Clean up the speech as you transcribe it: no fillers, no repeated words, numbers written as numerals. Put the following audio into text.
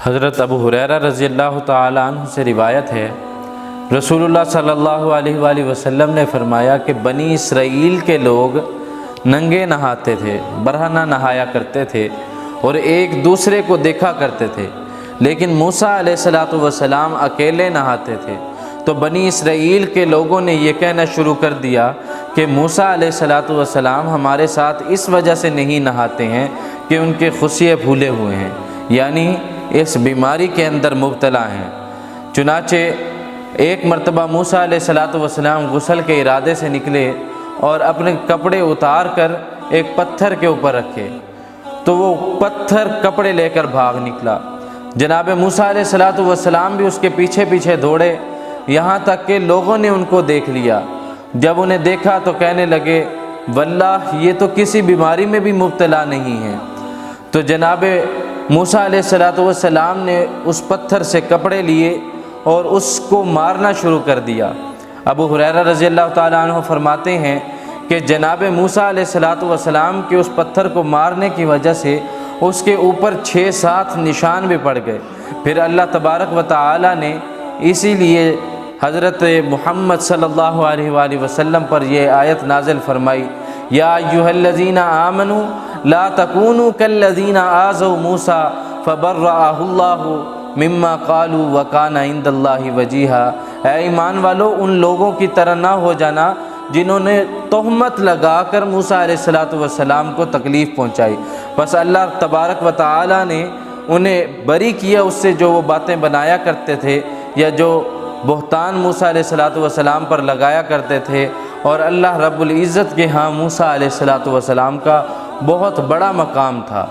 حضرت ابو ہریرہ رضی اللہ تعالیٰ عنہ سے روایت ہے، رسول اللہ صلی اللہ علیہ وآلہ وسلم نے فرمایا کہ بنی اسرائیل کے لوگ ننگے نہاتے تھے، برہنہ نہایا کرتے تھے اور ایک دوسرے کو دیکھا کرتے تھے، لیکن موسیٰ علیہ السلام اکیلے نہاتے تھے۔ تو بنی اسرائیل کے لوگوں نے یہ کہنا شروع کر دیا کہ موسیٰ علیہ السلام ہمارے ساتھ اس وجہ سے نہیں نہاتے ہیں کہ ان کے خصیے پھولے ہوئے ہیں، یعنی اس بیماری کے اندر مبتلا ہیں۔ چنانچہ ایک مرتبہ موسیٰ علیہ السلام غسل کے ارادے سے نکلے اور اپنے کپڑے اتار کر ایک پتھر کے اوپر رکھے، تو وہ پتھر کپڑے لے کر بھاگ نکلا۔ جناب موسیٰ علیہ السلام بھی اس کے پیچھے پیچھے دوڑے، یہاں تک کہ لوگوں نے ان کو دیکھ لیا۔ جب انہیں دیکھا تو کہنے لگے واللہ یہ تو کسی بیماری میں بھی مبتلا نہیں ہے۔ تو جناب موسیٰ علیہ السلام نے اس پتھر سے کپڑے لیے اور اس کو مارنا شروع کر دیا۔ ابو ہریرہ رضی اللہ تعالیٰ عنہ فرماتے ہیں کہ جناب موسیٰ علیہ السلام کے اس پتھر کو مارنے کی وجہ سے اس کے اوپر 6-7 نشان بھی پڑ گئے۔ پھر اللہ تبارک و تعالیٰ نے اسی لیے حضرت محمد صلی اللہ علیہ وآلہ وسلم پر یہ آیت نازل فرمائی، یا ایھا الذین آمنوا لا تکونوا کالذین آذوا موسیٰ فبرأہ اللہ مما قالوا وکان عند اللہ وجیہا۔ اے ایمان والو، ان لوگوں کی طرح نہ ہو جانا جنہوں نے تہمت لگا کر موسیٰ علیہ السلام کو تکلیف پہنچائی، بس اللہ تبارک و تعالیٰ نے انہیں بری کیا اس سے جو وہ باتیں بنایا کرتے تھے یا جو بہتان موسیٰ علیہ السلام پر لگایا کرتے تھے، اور اللہ رب العزت کے ہاں موسیٰ علیہ السلام کا بہت بڑا مقام تھا۔